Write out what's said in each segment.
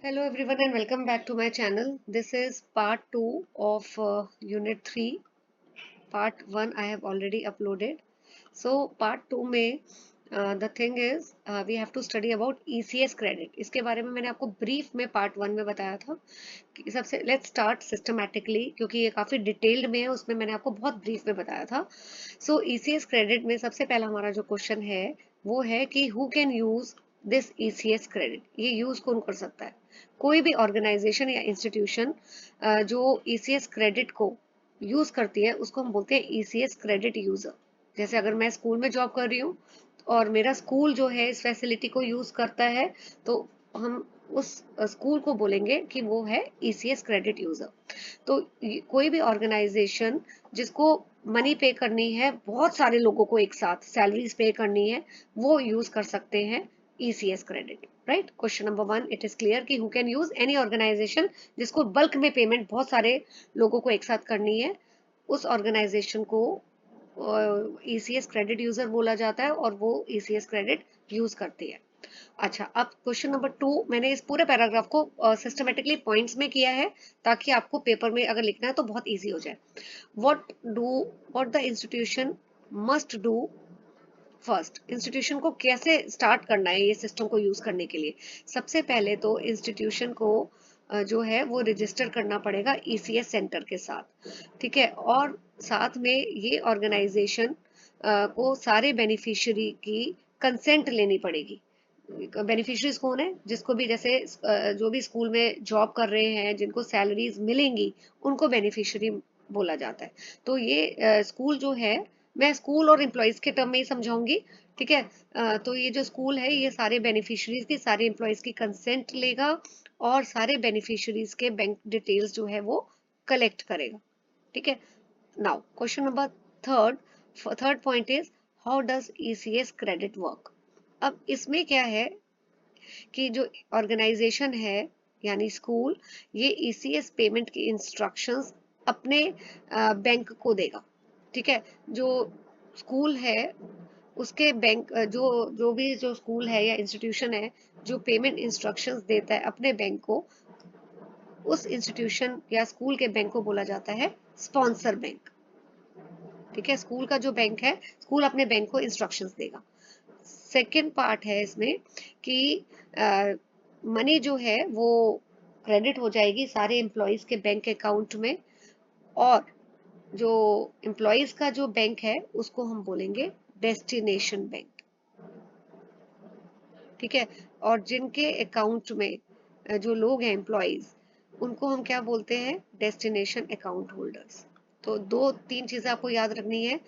Hello everyone and welcome back to my channel. This is part 2 of unit 3. Part 1 I have already uploaded. So part 2 में the thing is we have to study about ECS credit. इसके बारे में मैंने आपको brief में part 1 में बताया था कि सबसे let's start systematically क्योंकि ये काफ़ी डिटेल्ड में है, उसमें मैंने आपको बहुत brief में बताया था. So ECS credit में सबसे पहला हमारा जो क्वेश्चन है वो है कि who can use this ECS credit. ये यूज कौन कर सकता है? कोई भी ऑर्गेनाइजेशन या इंस्टीट्यूशन जो ECS क्रेडिट को यूज करती है उसको हम बोलते हैं ECS क्रेडिट यूजर. जैसे अगर मैं स्कूल में जॉब कर रही हूँ और मेरा स्कूल जो है इस फैसिलिटी को यूज करता है तो हम उस स्कूल को बोलेंगे कि वो है ECS क्रेडिट यूजर. तो कोई भी ऑर्गेनाइजेशन जिसको मनी पे करनी है, बहुत सारे लोगों को एक साथ सैलरीज पे करनी है, वो यूज कर सकते हैं ECS credit. Right. Question number 1 it is clear कि who can use any organisation जिसको बल्क में पेमेंट बहुत सारे लोगों को एक साथ करनी है, उस ऑर्गेनाइजेशन को ECS क्रेडिट यूजर बोला जाता है और वो ECS क्रेडिट यूज करती है. अच्छा, अब क्वेश्चन नंबर 2 मैंने इस पूरे पैराग्राफ को सिस्टमेटिकली पॉइंट्स में किया है ताकि आपको पेपर में अगर लिखना है तो बहुत इजी हो जाए. What the institution must do first. Institution को कैसे स्टार्ट करना है ये सिस्टम को यूज करने के लिए? सबसे पहले तो इंस्टीट्यूशन को जो है वो रजिस्टर करना पड़ेगा ECS सेंटर के साथ. ठीक है. और साथ में ये ऑर्गेनाइजेशन को सारे बेनिफिशियरी की कंसेंट लेनी पड़ेगी. बेनिफिशरीज कौन है? जिसको भी जैसे जो भी स्कूल में जॉब कर रहे हैं जिनको सैलरीज मिलेंगी उनको बेनिफिशरी बोला जाता है. तो ये स्कूल जो है, मैं स्कूल और एम्प्लॉयज के टर्म में ही समझाऊंगी. ठीक है. तो ये जो स्कूल है ये सारे बेनिफिशरीज की, सारे एम्प्लॉयज की कंसेंट लेगा और सारे बेनिफिशरीज के बैंक डिटेल्स जो है वो कलेक्ट करेगा. ठीक है. Now question number third point is how does ECS credit work. अब इसमें क्या है कि जो ऑर्गेनाइजेशन है यानी स्कूल, ये ECS पेमेंट की इंस्ट्रक्शंस अपने बैंक को देगा. ठीक है. जो स्कूल है उसके बैंक जो जो भी जो स्कूल है या इंस्टीट्यूशन है जो पेमेंट इंस्ट्रक्शंस देता है अपने बैंक को, उस इंस्टीट्यूशन या स्कूल के बैंक को बोला जाता है स्पॉन्सर बैंक. ठीक है. स्कूल का जो बैंक है, स्कूल अपने बैंक को इंस्ट्रक्शंस देगा. सेकेंड पार्ट है इसमें कि मनी जो है वो क्रेडिट हो जाएगी सारे एम्प्लॉयज के बैंक अकाउंट में, और जो एम्प्लॉयज का जो बैंक है उसको हम बोलेंगे डेस्टिनेशन बैंक. ठीक है. और जिनके अकाउंट में जो लोग हैं एम्प्लॉयज, उनको हम क्या बोलते हैं? Destination account holders. तो दो तीन चीजें आपको याद रखनी है.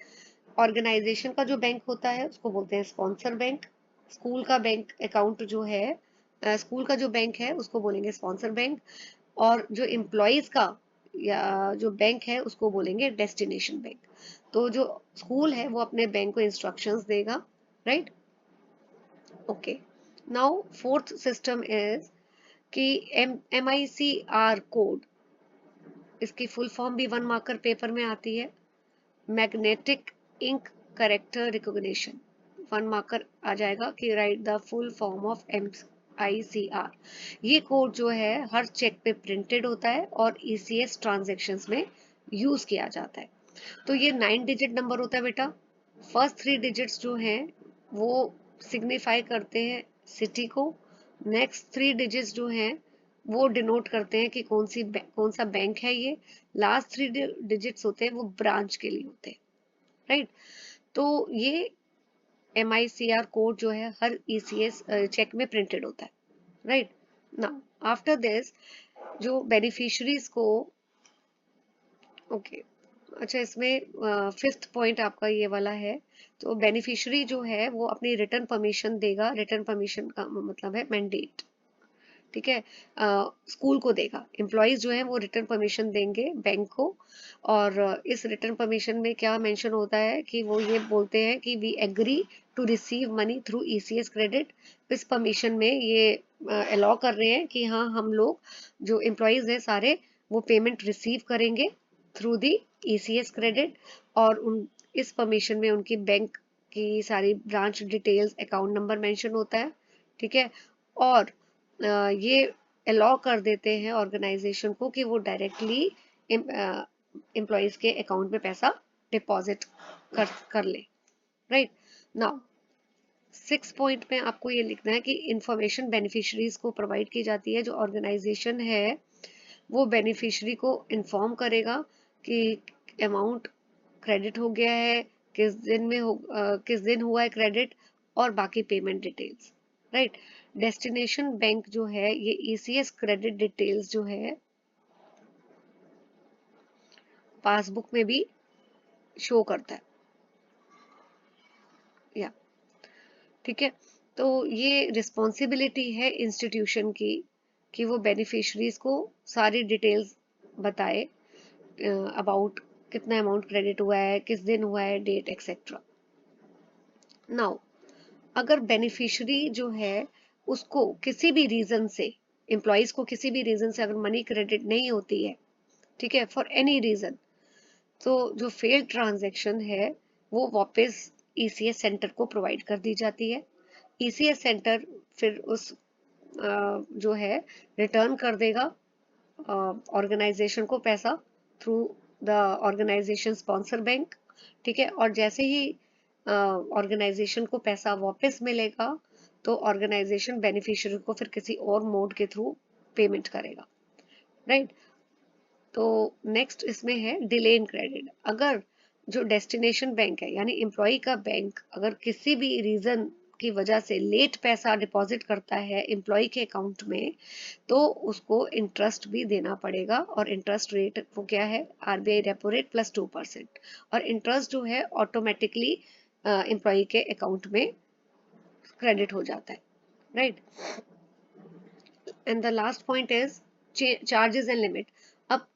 ऑर्गेनाइजेशन का जो बैंक होता है उसको बोलते हैं स्पॉन्सर बैंक. स्कूल का बैंक अकाउंट जो है, स्कूल का जो बैंक है उसको बोलेंगे स्पॉन्सर बैंक. और जो एम्प्लॉयज का या जो बैंक है उसको बोलेंगे डेस्टिनेशन बैंक. तो जो स्कूल है वो अपने बैंक को इंस्ट्रक्शंस देगा. Right. Okay. Now fourth system is कि MICR कोड, इसकी फुल फॉर्म भी 1 मार्कर पेपर में आती है. Magnetic ink character recognition. 1 marker आ जाएगा कि right the full form of MICR. ये कोड जो है हर चेक पे प्रिंटेड होता है और ECS ट्रांजेक्शन्स में यूज किया जाता है. तो ये 9 डिजिट नंबर होता है बेटा. फर्स्ट 3 डिजिट्स जो हैं वो सिग्निफाई करते हैं सिटी को. नेक्स्ट 3 डिजिट्स जो हैं वो डिनोट करते हैं कि कौन सा बैंक है ये. लास्ट 3 डिजिट्स होते हैं वो ब्रांच के लिए होते हैं. राइट. तो ये MICR कोड जो है हर ECS चेक में प्रिंटेड होता है. राइट. नाउ आफ्टर दिस जो बेनिफिशरीज को, ओके. अच्छा, इसमें फिफ्थ पॉइंट आपका ये वाला है. तो बेनिफिशरी जो है वो अपनी रिटर्न परमिशन देगा. रिटर्न परमिशन का मतलब है मैंडेट. ठीक है. स्कूल को देगा. एम्प्लॉयज जो है वो रिटर्न परमिशन देंगे बैंक को. और इस रिटर्न परमिशन में क्या मेंशन होता है कि वो ये बोलते हैं कि we agree to receive money through ECS credit. इस परमिशन में ये अलाउ कर रहे हैं कि हाँ, हम लोग जो एम्प्लॉयज हैं सारे वो पेमेंट रिसीव करेंगे थ्रू दी ECS क्रेडिट. और उन इस परमिशन में उनकी बैंक की सारी branch details, account number mention होता है. ठीक है. और ये अलाउ कर देते हैं ऑर्गेनाइजेशन को कि वो डायरेक्टली एम्प्लॉयज के अकाउंट में पैसा डिपॉजिट कर ले। राइट नाउ 6 पॉइंट में आपको ये लिखना है कि इंफॉर्मेशन बेनिफिशरीज को प्रोवाइड की जाती है। जो ऑर्गेनाइजेशन है वो बेनिफिशरी को इन्फॉर्म करेगा कि अमाउंट क्रेडिट हो गया है, किस दिन हुआ है क्रेडिट, और बाकी payment details. Right destination bank जो है ये ईसीएस क्रेडिट डिटेल्स जो है पासबुक में भी शो करता है। या ठीक है, तो ये रिस्पॉन्सिबिलिटी है इंस्टीट्यूशन की कि वो बेनिफिशरीज को सारी डिटेल्स बताए अबाउट कितना अमाउंट क्रेडिट हुआ है, किस दिन हुआ है, डेट एक्सेट्रा। नाउ अगर बेनिफिशरी जो है उसको किसी भी रीजन से, एम्प्लॉयज को किसी भी रीजन से अगर मनी क्रेडिट नहीं होती है, ठीक है, फॉर एनी रीजन, तो जो फेल्ड ट्रांजैक्शन है वो वापस ईसीएस सेंटर को प्रोवाइड कर दी जाती है। ईसीएस सेंटर फिर उस जो है रिटर्न कर देगा ऑर्गेनाइजेशन को पैसा through the organisation sponsor bank. ठीक है, और जैसे ही ऑर्गेनाइजेशन को पैसा वापस मिलेगा तो ऑर्गेनाइजेशन बेनिफिशियरी को फिर किसी और मोड के थ्रू पेमेंट करेगा। राइट तो नेक्स्ट इसमें है डिले इन क्रेडिट। अगर जो डेस्टिनेशन बैंक है यानी एम्प्लॉय का बैंक अगर किसी भी रीजन की वजह से लेट पैसा डिपॉजिट करता है एम्प्लॉय के अकाउंट में, तो उसको इंटरेस्ट भी देना पड़ेगा। और इंटरेस्ट रेट वो क्या है, आरबीआई रेपो रेट प्लस 2%। और इंटरेस्ट जो है ऑटोमेटिकली एम्प्लॉय के अकाउंट में क्रेडिट हो जाता है। Right and the last point is charges and limit. अब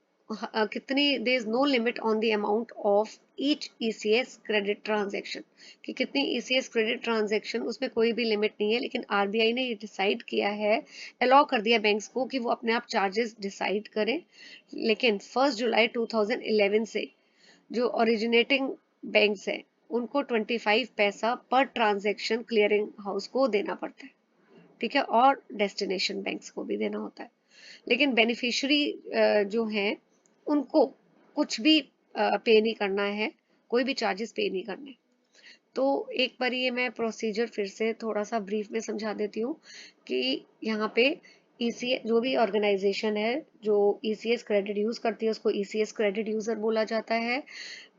कितनी there is no limit on the amount of each ECS credit transaction, कि कितनी ईसीएस क्रेडिट ट्रांजैक्शन उसमें कोई भी लिमिट नहीं है। लेकिन आरबीआई ने ये डिसाइड किया है, अलाउ कर दिया बैंक्स को कि वो अपने आप चार्जेस डिसाइड करें। लेकिन 1 जुलाई 2011 से जो ओरिजिनेटिंग बैंक्स है उनको 25 पैसा पर ट्रांजैक्शन क्लियरिंग हाउस को देना पड़ता है। ठीक है, और डेस्टिनेशन बैंक्स को भी देना होता है। लेकिन बेनिफिशियरी जो हैं उनको कुछ भी पे नहीं करना है, कोई भी चार्जेस पे नहीं करने। तो एक बार ये मैं प्रोसीजर फिर से थोड़ा सा ब्रीफ में समझा देती हूँ कि यहाँ पे ईसीएस जो भी ऑर्गेनाइजेशन है जो ईसीएस क्रेडिट यूज करती है उसको ईसीएस क्रेडिट यूजर बोला जाता है।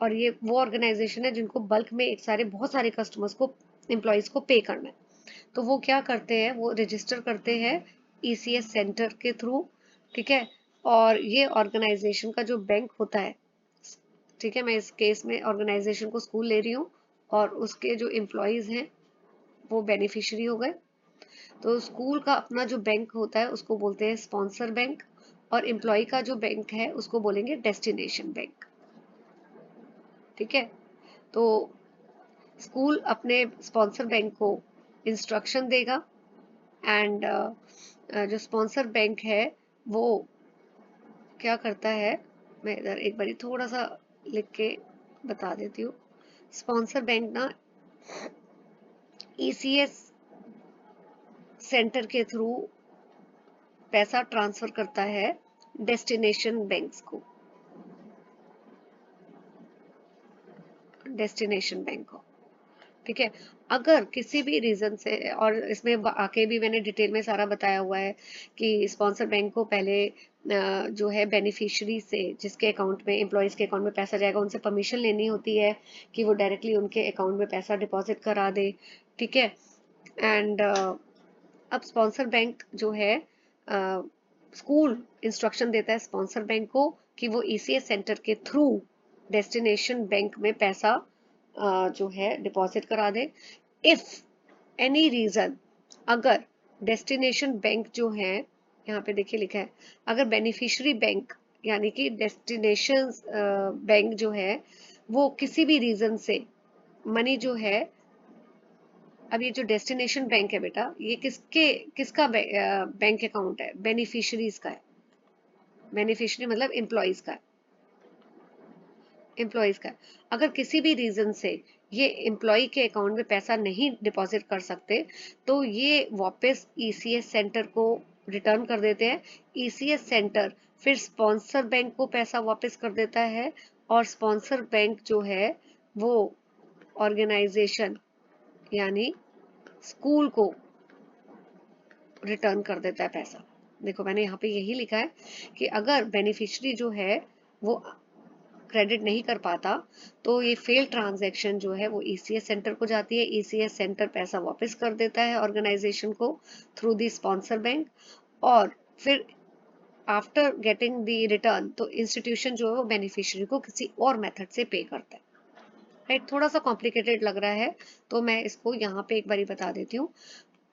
और ये वो ऑर्गेनाइजेशन है जिनको बल्क में एक सारे बहुत सारे कस्टमर्स को, एम्प्लॉयज को पे करना है। तो वो क्या करते हैं, वो रजिस्टर करते हैं ईसीएस सेंटर के थ्रू। ठीक है, और ये ऑर्गेनाइजेशन का जो बैंक होता है, ठीक है, मैं इस केस में ऑर्गेनाइजेशन को स्कूल ले रही हूँ और उसके जो एम्प्लॉयज हैं वो बेनिफिशियरी हो गए। तो स्कूल का अपना जो बैंक होता है उसको बोलते हैं स्पॉन्सर बैंक, और एम्प्लॉय का जो बैंक है उसको बोलेंगे डेस्टिनेशन बैंक। ठीक है, तो स्कूल अपने स्पॉन्सर बैंक को इंस्ट्रक्शन देगा एंड जो स्पॉन्सर बैंक है वो क्या करता है, मैं इधर एक बारी थोड़ा सा लिख के बता देती हूँ। स्पॉन्सर बैंक ना ईसीएस सेंटर के थ्रू पैसा ट्रांसफर करता है डेस्टिनेशन बैंक्स को, डेस्टिनेशन बैंक को। ठीक है, अगर किसी भी रीजन से, और इसमें आके भी मैंने डिटेल में सारा बताया हुआ है कि स्पॉन्सर बैंक को पहले जो है बेनिफिशियरी से जिसके अकाउंट में, एम्प्लॉयज के अकाउंट में पैसा जाएगा, उनसे परमिशन लेनी होती है कि वो डायरेक्टली उनके अकाउंट में पैसा डिपॉजिट करा दे। ठीक है, एंड अब स्पॉन्सर बैंक जो है स्कूल इंस्ट्रक्शन देता है स्पॉन्सर बैंक को कि वो ईसीएस सेंटर के थ्रू डेस्टिनेशन बैंक में पैसा जो है डिपॉजिट करा दे। इफ एनी रीजन, अगर डेस्टिनेशन बैंक जो है, यहाँ पे देखिए लिखा है, अगर बेनिफिशियरी बैंक यानी कि डेस्टिनेशन बैंक जो है वो किसी भी रीजन से मनी जो है, अब ये जो डेस्टिनेशन बैंक है बेटा ये किसका बैंक अकाउंट है, बेनिफिशियरीज का है। बेनिफिशियरी मतलब एम्प्लॉयज का, एम्प्लॉयज का। अगर किसी भी रीजन से ये एम्प्लॉय के अकाउंट में पैसा नहीं डिपॉजिट कर सकते तो ये वापस ईसीएस सेंटर को रिटर्न कर देते हैं, ईसीएस सेंटर फिर स्पॉन्सर बैंक को पैसा वापस कर देता है, और स्पॉन्सर बैंक जो है वो ऑर्गेनाइजेशन यानी स्कूल को रिटर्न कर देता है पैसा। देखो मैंने यहाँ पे यही लिखा है कि अगर बेनिफिशियरी जो है वो क्रेडिट नहीं कर पाता तो ये फेल ट्रांजैक्शन जो है वो ईसीएस सेंटर को जाती है, ईसीएस सेंटर पैसा वापस कर देता है ऑर्गेनाइजेशन को थ्रू दी स्पॉन्सर बैंक, और फिर आफ्टर गेटिंग दी रिटर्न तो इंस्टीट्यूशन जो है वो बेनिफिशियरी को किसी और मेथड से पे करता है। राइट, थोड़ा सा कॉम्प्लिकेटेड लग रहा है तो मैं इसको यहाँ पे एक बारी बता देती हूँ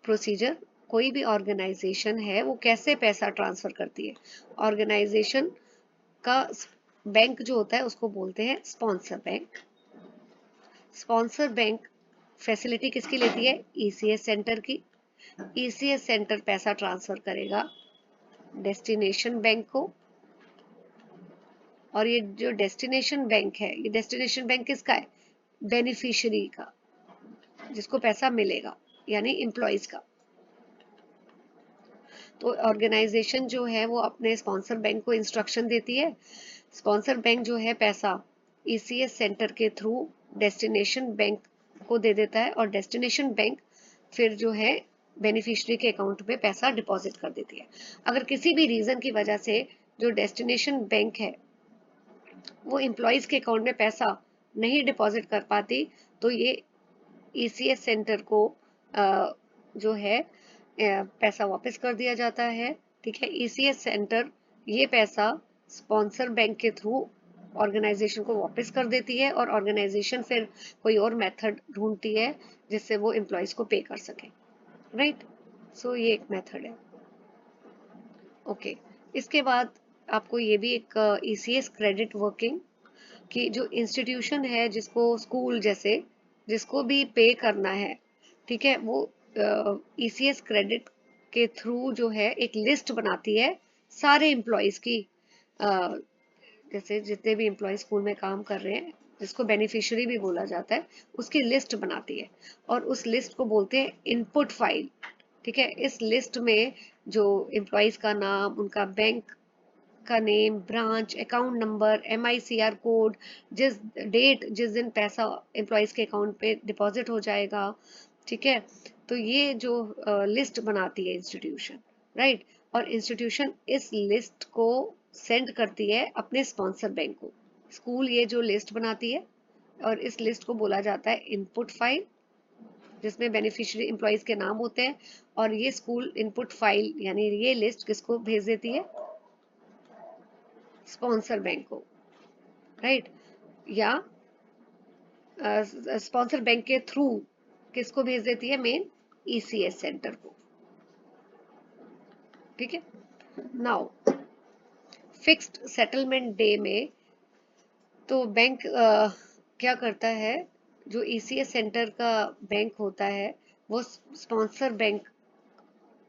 प्रोसीजर। कोई भी ऑर्गेनाइजेशन है वो कैसे पैसा ट्रांसफर करती है। ऑर्गेनाइजेशन का बैंक जो होता है उसको बोलते हैं sponsor bank. Sponsor bank facility किसकी लेती है, ईसीएस सेंटर की। ईसीएस सेंटर पैसा ट्रांसफर करेगा डेस्टिनेशन बैंक को, और ये जो डेस्टिनेशन बैंक है, ये डेस्टिनेशन बैंक किसका है, बेनिफिशियरी का, जिसको पैसा मिलेगा यानी एम्प्लॉइज का। तो ऑर्गेनाइजेशन जो है वो अपने स्पॉन्सर बैंक को इंस्ट्रक्शन देती है, स्पॉन्सर बैंक जो है पैसा ईसीएस सेंटर के थ्रू डेस्टिनेशन बैंक को दे देता है, और डेस्टिनेशन बैंक फिर जो है बेनिफिशियरी के अकाउंट में पैसा डिपॉजिट कर देती है। अगर किसी भी रीजन की वजह से जो डेस्टिनेशन बैंक है वो एम्प्लॉइज के अकाउंट में पैसा नहीं डिपॉजिट कर पाती तो ये ईसीएस सेंटर को जो है पैसा वापस कर दिया जाता है। ठीक है, ईसीएस सेंटर ये पैसा स्पॉन्सर बैंक के थ्रू ऑर्गेनाइजेशन को वापस कर देती है, और ऑर्गेनाइजेशन फिर कोई और मेथड ढूंढती है जिससे वो एम्प्लॉइज को पे कर सके। राइट, सो ये एक मेथड है। ओके, इसके बाद आपको ये भी एक ईसीएस क्रेडिट वर्किंग कि जो इंस्टीट्यूशन है जिसको स्कूल जैसे जिसको भी पे करना है, ठीक है, वो ईसीएस क्रेडिट के थ्रू जो है एक लिस्ट बनाती है सारे एम्प्लॉयज की, जैसे जितने भी एम्प्लॉय स्कूल में काम कर रहे हैं जिसको बेनिफिशियरी भी बोला जाता है, उसकी लिस्ट बनाती है, और उस लिस्ट को बोलते हैं इनपुट फाइल। ठीक है, इस लिस्ट में जो एम्प्लॉयज का नाम, उनका बैंक का name, branch, account number, MICR code, जिस दिन पैसा एम्प्लॉयज के अकाउंट पे डिपॉजिट हो जाएगा, ठीक है, तो ये जो लिस्ट बनाती है इंस्टीट्यूशन, राइट, और इंस्टीट्यूशन इस लिस्ट को सेंड करती है अपने स्पॉन्सर बैंक को। स्कूल ये जो लिस्ट बनाती है और इस लिस्ट को बोला जाता है इनपुट फाइल, जिसमें बेनिफिशियरी एम्प्लॉयज के नाम होते हैं, और ये स्कूल इनपुट फाइल यानी ये लिस्ट किसको भेज देती है, स्पॉन्सर बैंक को, राइट, या स्पॉन्सर बैंक के थ्रू किसको भेज देती है, मेन ईसीएस सेंटर को। ठीक है, नाउ फिक्स्ड सेटलमेंट डे में तो बैंक क्या करता है, जो ईसीएस सेंटर का बैंक होता है वो स्पॉन्सर बैंक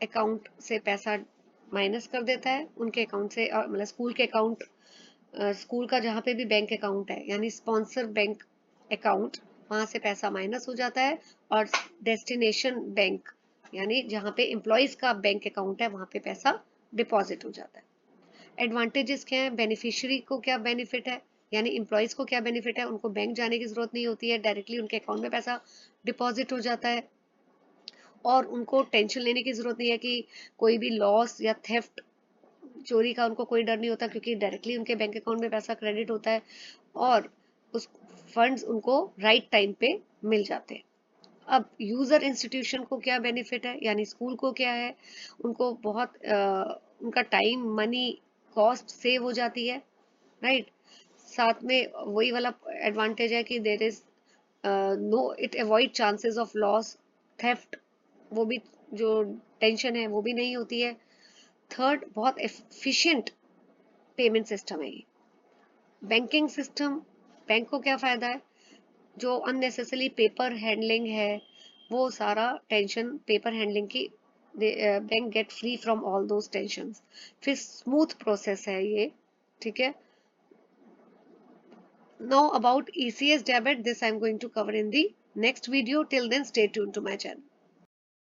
अकाउंट से पैसा माइनस कर देता है उनके अकाउंट से, और मतलब स्कूल के अकाउंट, स्कूल का जहाँ पे भी बैंक अकाउंट है यानी स्पॉन्सर बैंक अकाउंट, वहां से पैसा माइनस हो जाता है, और डेस्टिनेशन बैंक यानी जहाँ पे एम्प्लॉयज का बैंक अकाउंट है वहां पे पैसा डिपॉजिट हो जाता है। एडवांटेजेस क्या है, बेनिफिशियरी को क्या बेनिफिट है, यानी एम्प्लॉयज को क्या बेनिफिट है, उनको बैंक जाने की जरूरत नहीं होती है, डायरेक्टली उनके अकाउंट में पैसा डिपॉजिट हो जाता है, और उनको टेंशन लेने की जरूरत नहीं है कि कोई भी लॉस या थेफ्ट, चोरी का उनको कोई डर नहीं होता, क्योंकि डायरेक्टली उनके बैंक अकाउंट में पैसा क्रेडिट होता है, और उस फंड्स उनको राइट टाइम पे मिल जाते हैं। अब यूजर इंस्टीट्यूशन को क्या बेनिफिट है, यानी स्कूल को क्या है, उनको बहुत उनका टाइम, मनी, कॉस्ट सेव हो जाती है, राइट, साथ में वही वाला एडवांटेज है कि there is no, it avoid chances of loss, theft, वो भी जो टेंशन है वो भी नहीं होती है। थर्ड, बहुत एफिशिएंट पेमेंट सिस्टम है ये। बैंकिंग सिस्टम, बैंक को क्या फायदा है, जो अननेसेसरी पेपर हैंडलिंग है वो सारा टेंशन पेपर हैंडलिंग की, bank get free from all those tensions. फिर स्मूथ प्रोसेस है ये। ठीक है, now about ECS debit, this I am going to cover in the next video. Till then, stay tuned to my channel.